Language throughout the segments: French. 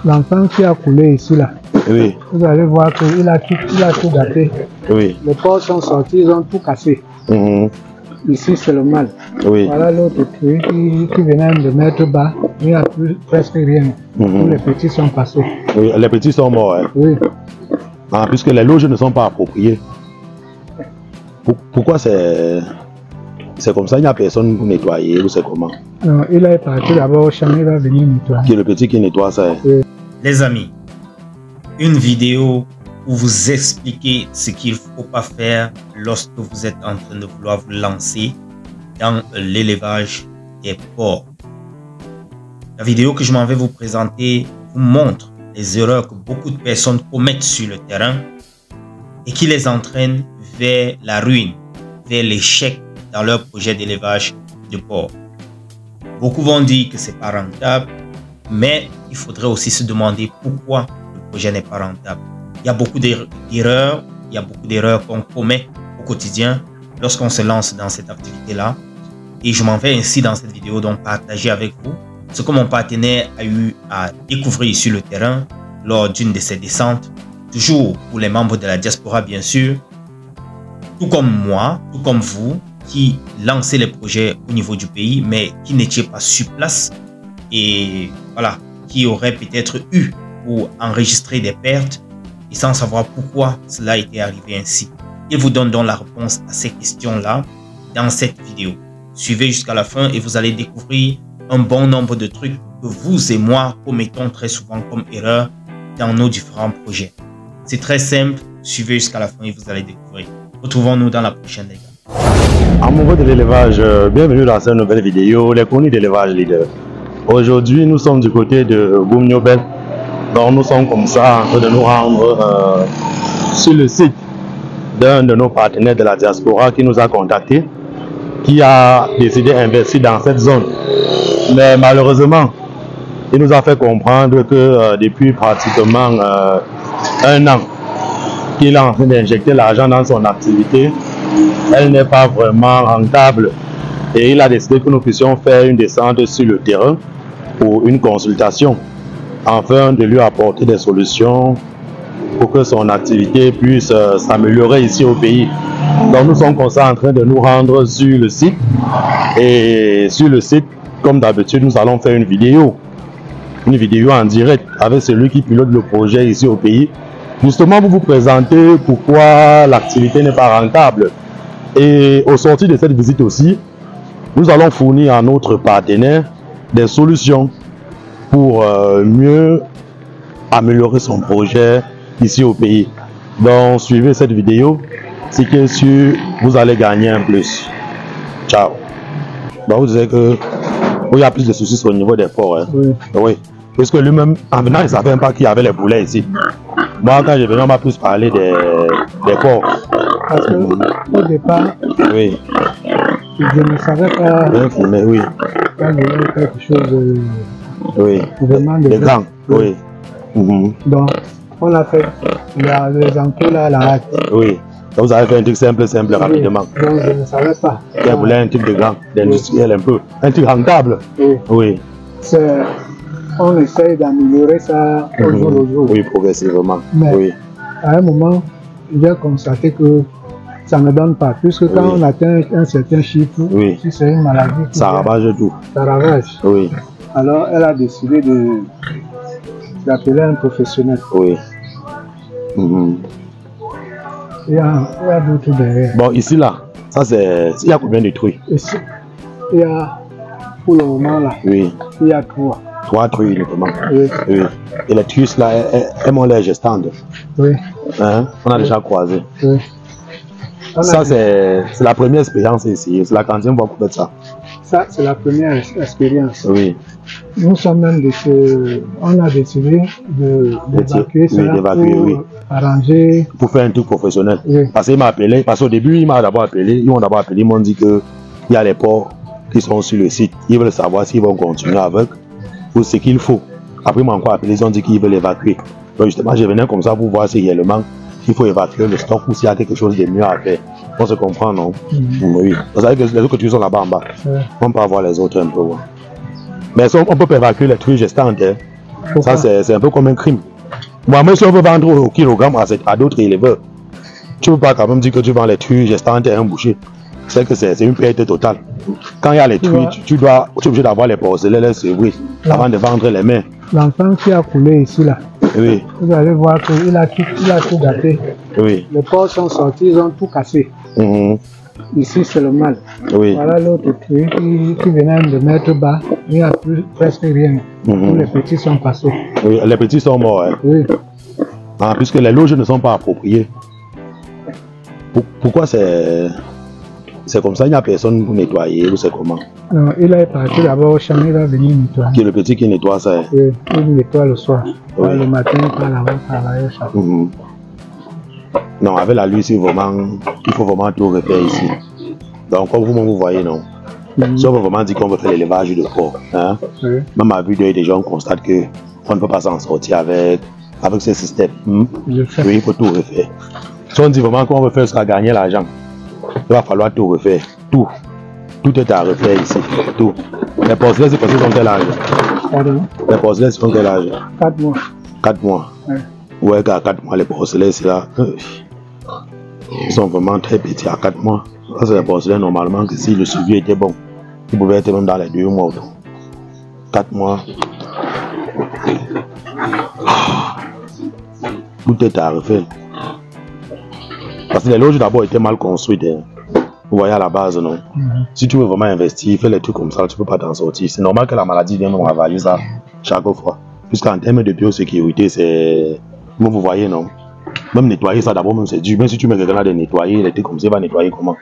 l'enfant qui a coulé ici là. Oui. Vous allez voir qu'il a tout gâté. Oui. Les porcs sont sortis, ils ont tout cassé. Ici c'est le mal. Oui. Voilà l'autre truc qui venait de mettre bas. Il n'y a plus presque rien. Tous les petits sont passés. Oui, les petits sont morts. Hein. Oui. Ah, puisque les loges ne sont pas appropriées. Pourquoi c'est comme ça? Il n'y a personne pour nettoyer ou c'est comment? Non, il est parti d'abord au champ, il va venir nettoyer. Qui est le petit qui nettoie ça? Oui. Les amis, une vidéo où vous expliquez ce qu'il ne faut pas faire lorsque vous êtes en train de vouloir vous lancer dans l'élevage des porcs. La vidéo que je m'en vais vous présenter vous montre les erreurs que beaucoup de personnes commettent sur le terrain et qui les entraînent vers la ruine, vers l'échec dans leur projet d'élevage de porcs. Beaucoup vont dire que c'est pas rentable, mais il faudrait aussi se demander pourquoi le projet n'est pas rentable. Il y a beaucoup d'erreurs qu'on commet au quotidien lorsqu'on se lance dans cette activité-là. Et je m'en vais ainsi dans cette vidéo donc partager avec vous ce que mon partenaire a eu à découvrir sur le terrain lors d'une de ses descentes, toujours pour les membres de la diaspora bien sûr, tout comme moi, tout comme vous, qui lancez les projets au niveau du pays, mais qui n'étiez pas sur place et voilà, qui auraient peut-être eu pour enregistrer des pertes et sans savoir pourquoi cela était arrivé ainsi. Il vous donne donc la réponse à ces questions-là dans cette vidéo. Suivez jusqu'à la fin et vous allez découvrir un bon nombre de trucs que vous et moi commettons très souvent comme erreur dans nos différents projets. C'est très simple, suivez jusqu'à la fin et vous allez découvrir. Retrouvons-nous dans la prochaine, les gars. Amoureux de l'élevage, bienvenue dans cette nouvelle vidéo, les connus d'élevage leader. Aujourd'hui, nous sommes du côté de Boumniobel. Donc nous sommes comme ça en train de nous rendre sur le site d'un de nos partenaires de la diaspora qui nous a contactés, qui a décidé d'investir dans cette zone. Mais malheureusement, il nous a fait comprendre que depuis pratiquement un an qu'il est en train d'injecter l'argent dans son activité, elle n'est pas vraiment rentable. Et il a décidé que nous puissions faire une descente sur le terrain pour une consultation, afin de lui apporter des solutions pour que son activité puisse s'améliorer ici au pays. Donc nous sommes comme ça en train de nous rendre sur le site. Et sur le site, comme d'habitude, nous allons faire une vidéo en direct avec celui qui pilote le projet ici au pays, justement pour vous présenter pourquoi l'activité n'est pas rentable. Et au sortir de cette visite aussi, nous allons fournir à notre partenaire des solutions pour mieux améliorer son projet ici au pays. Donc suivez cette vidéo, c'est que sûr vous allez gagner un plus. Ciao. Donc vous disiez que il y a plus de soucis au niveau des porcs. Hein? Oui. Oui. Parce que lui-même, en venant, il ne savait même pas qu'il y avait les poulets ici. Moi, quand je venais, on m'a plus parlé des porcs. Parce qu'au départ, oui, je ne savais pas. Mais oui. Quand il y avait quelque chose de. Oui. Vraiment de grand. Oui. Donc, on a fait les ampoules à la hâte. Oui. Donc, vous avez fait un truc simple, rapidement. Donc, je ne savais pas. Vous voulez un truc de grand, d'industriel un peu. Un truc rentable. Oui. On essaye d'améliorer ça au jour au jour. Oui, progressivement. Mais oui. À un moment, j'ai constaté que ça ne donne pas. Puisque quand on atteint un certain chiffre, si c'est une maladie, ça ravage tout. Ça ravage. Oui. Alors, elle a décidé d'appeler un professionnel. Oui. Il y a d'autres derrière. Bon, ici, là, ça c'est... Il y a combien de truies? Ici, il y a, pour le moment, là, il y a 3. 3 truies, notamment. Oui. Et les truies, là, elles m'ont l'air gestantes. Oui. Hein? On a déjà croisé. Oui. Ça, c'est la première expérience ici. C'est la 40e fois pour faire ça. Ça, c'est la première expérience. Oui. Nous sommes même on a décidé d'évacuer ça pour arranger. Pour faire un truc professionnel. Oui. Parce qu'il m'a appelé, parce qu'au début, ils m'ont d'abord appelé, ils m'ont dit qu'il y a les porcs qui sont sur le site. Ils veulent savoir s'ils vont continuer avec ou ce qu'il faut. Après, ils m'ont encore appelé, ils ont dit qu'ils veulent évacuer. Donc justement, je venais comme ça pour voir si réellement il faut évacuer le stock ou s'il y a quelque chose de mieux à faire. On se comprend, non? Oui. Vous savez que les autres truies sont là-bas en bas. On peut avoir les autres un peu. Ouais. Mais on peut évacuer les truies gestantes. Hein. Ça, c'est un peu comme un crime. Moi, même si on peut vendre au kilogramme à d'autres éleveurs, tu ne peux pas quand même dire que tu vends les truies gestantes et un boucher. C'est que c'est une perte totale. Quand il y a les truies, tu es obligé d'avoir les porcelaines sévrées avant de vendre les mains. L'enfant qui a coulé ici, là, oui. Vous allez voir qu'il a tout gâté. Oui. Les porcs sont sortis, ils ont tout cassé. Ici, c'est le mal. Oui. Voilà l'autre truc qui venait de mettre bas. Il n'y a plus presque rien. Tous les petits sont passés. Oui, les petits sont morts. Hein. Oui. Ah, puisque les loges ne sont pas appropriées. Pourquoi c'est comme ça? Il n'y a personne pour nettoyer ou c'est comment? Non, il est parti d'abord au champ, il va venir nettoyer. Qui est le petit qui nettoie ça? Hein? Oui, il nettoie le soir. Oui. Le matin, il part là-bas travailler au champ. Non, avec la lutte, il faut vraiment tout refaire ici. Donc, comme vous voyez, non? Si on veut vraiment dire qu'on veut faire l'élevage de porc, hein? Oui. Même à vue d'œil, déjà, on constate qu'on ne peut pas s'en sortir avec ce système. Oui, il faut tout refaire. Si on dit vraiment qu'on veut faire ce qu'à gagner l'argent, il va falloir tout refaire. Tout. Tout est à refaire ici. Tout. Les porcelaines, c'est parce qu'ils ont quel âge? Pardon? Les porcelaines, c'est quel âge? 4 mois. 4 mois? Oui. Ouais, à 4 mois, les porcelaines, c'est là. Ils sont vraiment très petits à 4 mois. Ça, c'est les porcelaines, normalement, que si le suivi était bon, ils pouvaient être même dans les 2 mois. 4 mois. Tout est à refaire. Parce que les loges d'abord étaient mal construites. Hein. Vous voyez à la base, non? Si tu veux vraiment investir, faire les trucs comme ça, tu ne peux pas t'en sortir. C'est normal que la maladie vienne nous ravaler ça chaque fois. Puisqu'en termes de biosécurité, c'est. Vous voyez, non? Même nettoyer ça d'abord, même c'est dur. Même si tu mets quelqu'un là de nettoyer, les trucs comme ça, il va nettoyer comment?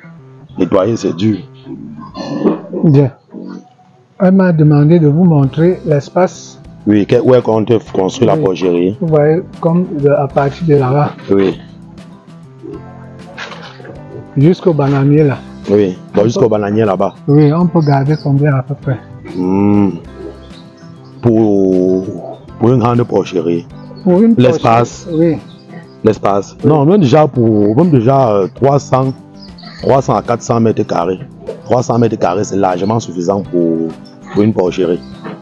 Nettoyer, c'est dur. Bien. Elle m'a demandé de vous montrer l'espace. Oui, où est qu'on construit la porcherie? Vous voyez, comme à partir de là-bas. Oui. Jusqu'au bananier là. Oui, bon, jusqu'au bananier là-bas. Oui, on peut garder combien à peu près? Pour une grande porcherie. Pour une l'espace. Oui. L'espace. Oui. Non, même déjà 300 à 400 mètres carrés. 300 mètres carrés, c'est largement suffisant pour une porcherie.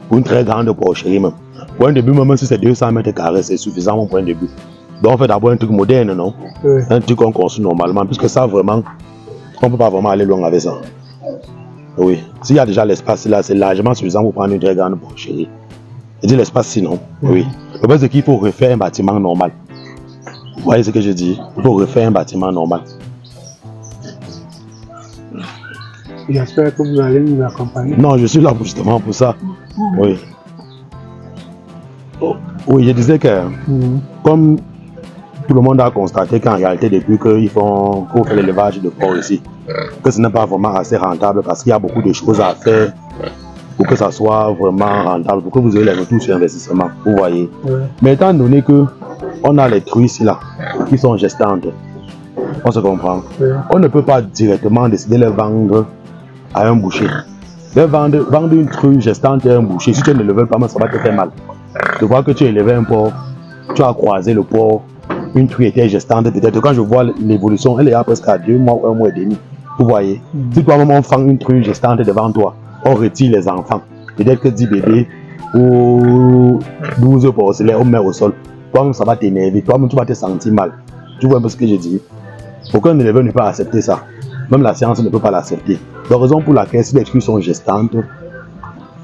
Pour une très grande porcherie même. Pour un début, même si c'est 200 mètres carrés, c'est suffisant pour un début. Donc on fait d'abord un truc moderne, non? Oui. Un truc qu'on construit normalement, puisque ça vraiment, on ne peut pas vraiment aller loin avec ça. Oui. S'il y a déjà l'espace là, c'est largement suffisant pour prendre une très grande porcherie. Je dis l'espace sinon, oui. Le problème c'est qu'il faut refaire un bâtiment normal. Vous voyez ce que je dis? Il faut refaire un bâtiment normal. J'espère que vous allez nous accompagner. Non, je suis là justement pour ça. Oui. Oui, je disais que comme tout le monde a constaté qu'en réalité, depuis qu'ils font l'élevage de porc ici, que ce n'est pas vraiment assez rentable parce qu'il y a beaucoup de choses à faire pour que ça soit vraiment rentable, pour que vous ayez les retours sur investissement, vous voyez. Mais étant donné qu'on a les truies ici là, qui sont gestantes, on se comprend. On ne peut pas directement décider de les vendre à un boucher. Vendre une true gestante à un boucher, si tu ne le veux pas, ça va te faire mal. Je vois que tu as élevé un porc, tu as croisé le porc, une truie était gestante, peut-être quand je vois l'évolution, elle est à presque à 2 mois ou 1 mois et demi. Vous voyez, si toi-même on prend une truie gestante devant toi, on retire les enfants, peut-être que 10 bébés ou 12 porcelaines, on met au sol, toi-même ça va t'énerver, toi-même tu vas te sentir mal. Tu vois un peu ce que je dis? Aucun éleveur ne peut accepter ça. Même la science ne peut pas l'accepter. La raison pour laquelle, si les truies sont gestantes,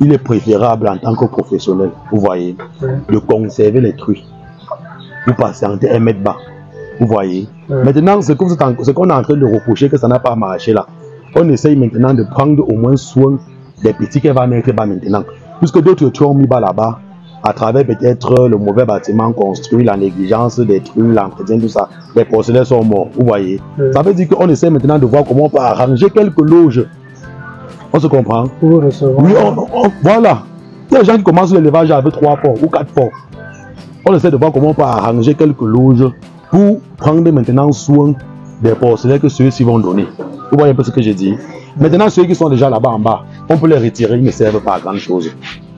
il est préférable en tant que professionnel, vous voyez, de conserver les truies. Vous patientez et mettre bas. Vous voyez. Maintenant, ce qu'on est en train de reprocher que ça n'a pas marché là, on essaye maintenant de prendre au moins soin des petits qu'elle va mettre bas maintenant. Puisque d'autres truies ont mis bas là-bas, à travers peut-être le mauvais bâtiment construit, la négligence des truies, l'entretien, tout ça, les porcelaines sont morts, vous voyez. Ça veut dire qu'on essaie maintenant de voir comment on peut arranger quelques loges. On se comprend? Pour recevoir. Oui, voilà. Il y a des gens qui commencent l'élevage avec 3 porcs ou 4 porcs. On essaie de voir comment on peut arranger quelques loges pour prendre maintenant soin des porcelaines que ceux-ci vont donner. Vous voyez un peu ce que j'ai dit? Maintenant, ceux qui sont déjà là-bas en bas, on peut les retirer, ils ne servent pas à grand chose.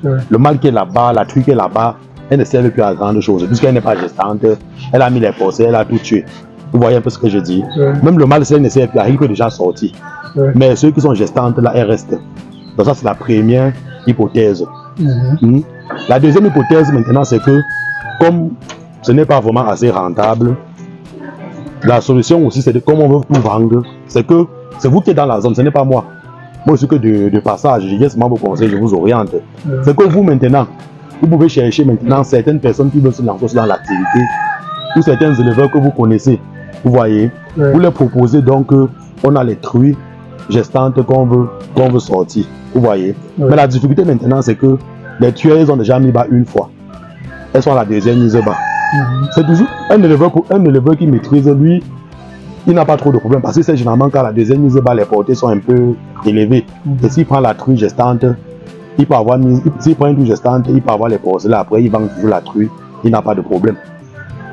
Le mâle qui est là-bas, la truie qui est là-bas, elle ne servent plus à grande chose. Puisqu'elle n'est pas gestante, elle a mis les porcelaines, elle a tout tué. Vous voyez un peu ce que je dis? Même le mâle, si elle ne sert plus à rien, il peut déjà sortir. Mais ceux qui sont gestantes, là, elles restent. Donc ça, c'est la première hypothèse. La deuxième hypothèse maintenant, c'est que comme ce n'est pas vraiment assez rentable, la solution aussi, c'est de comme on veut tout vendre, c'est que c'est vous qui êtes dans la zone, ce n'est pas moi. Moi, je suis que de passage, je viens seulement vous conseiller, je vous oriente. C'est que vous maintenant, vous pouvez chercher maintenant certaines personnes qui veulent se lancer dans l'activité ou certains éleveurs que vous connaissez. Vous voyez, vous leur proposez donc, on a les truies gestantes qu'on veut sortir. Vous voyez. Mais la difficulté maintenant, c'est que les tueurs, ils ont déjà mis bas une fois. Elles sont à la deuxième mise bas. C'est toujours un éleveur qui maîtrise, lui, il n'a pas trop de problème parce que c'est généralement quand la deuxième mise bas, les portées sont un peu élevées. Et s'il prend la truie gestante, il peut avoir s'il prend une truie gestante, il peut avoir les porcelets. Après, il vend toujours la truie, il n'a pas de problème.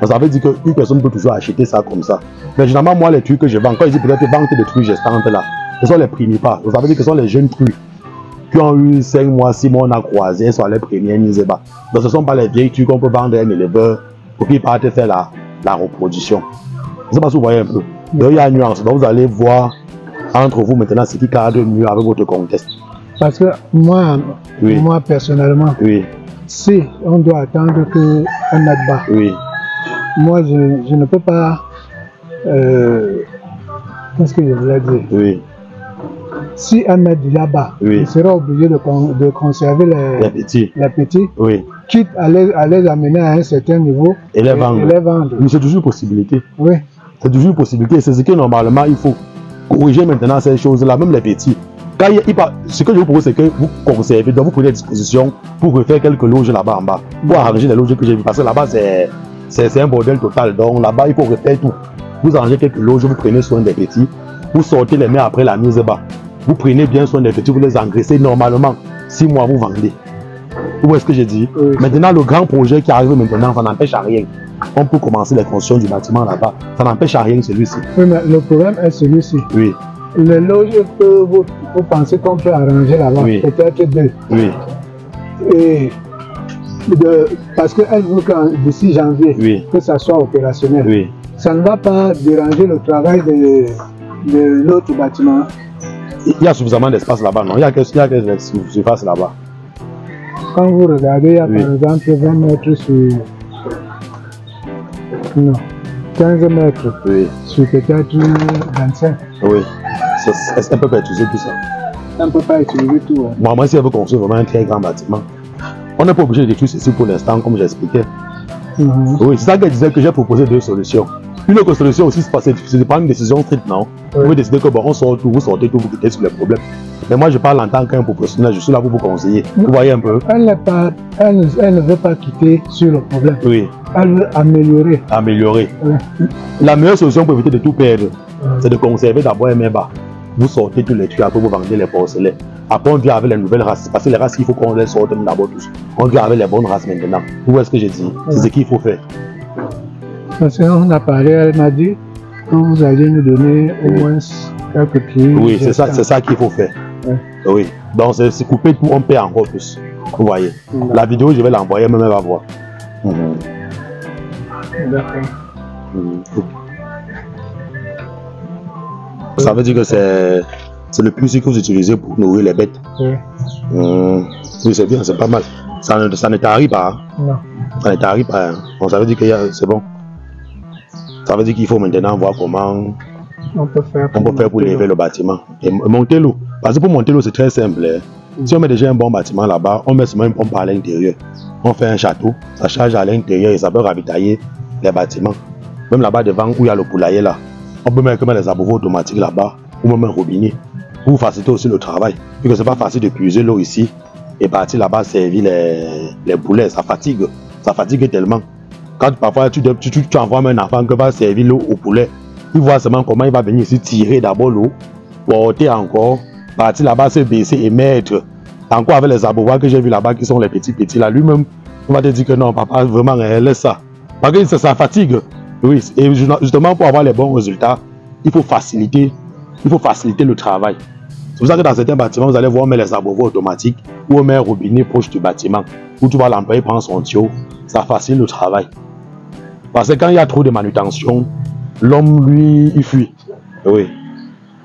Donc, ça veut dire qu'une personne peut toujours acheter ça comme ça. Mais généralement, moi, les truies que je vends, quand je dis peut-être vendre des truies gestantes là, ce sont les primipares. Ça veut dire que ce sont les jeunes truies qui ont eu 5 mois, 6 mois, on a croisé, sont les premières mises bas. Donc, ce ne sont pas les vieilles truies qu'on peut vendre à un éleveur pour qu'il parte faire la reproduction. Je ne sais pas si vous voyez un peu. Donc, il y a une nuance. Donc, vous allez voir entre vous maintenant ce qui cadre mieux avec votre contexte. Parce que moi, moi personnellement, si on doit attendre qu'un mètre bas, moi, je ne peux pas. Qu'est-ce que je voulais dire? Si un mètre là-bas, il sera obligé de conserver les petits, quitte à les amener à un certain niveau et les vendre. Mais c'est toujours une possibilité. C'est toujours une possibilité. C'est ce que normalement il faut corriger maintenant ces choses-là, même les petits. Quand ce que je vous propose, c'est que vous conservez, donc vous prenez des dispositions pour refaire quelques loges là-bas en bas, pour arranger les loges que j'ai vues. Parce que là-bas, c'est un bordel total. Donc là-bas, il faut refaire tout. Vous arrangez quelques loges, vous prenez soin des petits, vous sortez les mains après la mise bas. Vous prenez bien soin des petits, vous les engraissez normalement. 6 mois, vous vendez. Vous voyez ce que j'ai dit? Maintenant, le grand projet qui arrive maintenant, ça n'empêche à rien. On peut commencer les constructions du bâtiment là-bas. Ça n'empêche à rien celui-ci. Oui, mais le problème est celui-ci. Les loges que vous pensez qu'on peut arranger là-bas, peut-être 2. Et parce qu'elle veut d'ici janvier, que ça soit opérationnel. Ça ne va pas déranger le travail de l'autre bâtiment. Il y a suffisamment d'espace là-bas, non? Il y a quelques surfaces là-bas. Quand vous regardez, il y a par exemple 20 mètres sur... Non, 15 mètres sur peut-être 25. Est-ce qu'elle peut pas utiliser tout ça? Elle ne peut pas utiliser tout. Moi, si elle veut construire vraiment un très grand bâtiment, on n'est pas obligé de détruire ceci pour l'instant, comme j'expliquais. Oui, c'est ça qu'elle disait que j'ai proposé 2 solutions. Une autre solution aussi, c'est de prendre une décision stricte, non? Vous pouvez décider que bon, on sort tout, vous sortez tout, vous quittez sur les problèmes. Mais moi, je parle en tant qu'un professionnel, je suis là pour vous conseiller. Vous voyez un peu? Elle ne veut pas quitter sur le problème. Elle veut améliorer. La meilleure solution pour éviter de tout perdre, c'est de conserver d'abord un bas. Vous sortez tous les trucs, après vous vendez les porcelets. Après, on vient avec les nouvelles races. Parce que les races, il faut qu'on les sorte d'abord tous. On vient avec les bonnes races maintenant. Vous voyez ce que j'ai dit? C'est ce qu'il faut faire. Parce qu'on a parlé, elle m'a dit que vous alliez nous donner au moins quelques trucs. Oui, c'est ça qu'il faut faire. Oui. Donc, c'est couper tout, on paie encore plus. Vous voyez. La vidéo, je vais l'envoyer, même elle va voir. D'accord. Ça veut dire que c'est le plus que vous utilisez pour nourrir les bêtes. Oui, c'est bien, c'est pas mal. Ça ne t'arrive pas. Non. Ça ne t'arrive pas. Bon, ça veut dire que c'est bon. Ça veut dire qu'il faut maintenant voir comment on peut faire pour lever le bâtiment. Et monter l'eau. Parce que pour monter l'eau, c'est très simple. Si on met déjà un bon bâtiment là-bas, on met seulement une pompe à l'intérieur. On fait un château, ça charge à l'intérieur et ça peut ravitailler les bâtiments. Même là-bas devant où il y a le poulailler là, on peut mettre les abreuvoirs automatiques là-bas ou même un robinet pour faciliter aussi le travail. Vu que c'est pas facile de puiser l'eau ici et partir là-bas servir les poulets, ça fatigue tellement. Quand parfois tu envoies un enfant qui va servir l'eau au poulet, il voit seulement comment il va venir ici tirer d'abord l'eau, porter encore, partir là-bas, se baisser et mettre. Encore avec les abreuvoirs que j'ai vu là-bas qui sont les petits là, lui-même, on va te dire que non, papa, vraiment, laisse ça. Parce que ça fatigue. Oui, et justement pour avoir les bons résultats, il faut faciliter le travail. C'est pour ça que dans certains bâtiments, vous allez voir, on met les abreuvoirs automatiques ou on met un robinet proche du bâtiment où tu vas l'employer prendre son tuyau. Ça facilite le travail. Parce que quand il y a trop de manutention, l'homme, lui, il fuit. Oui.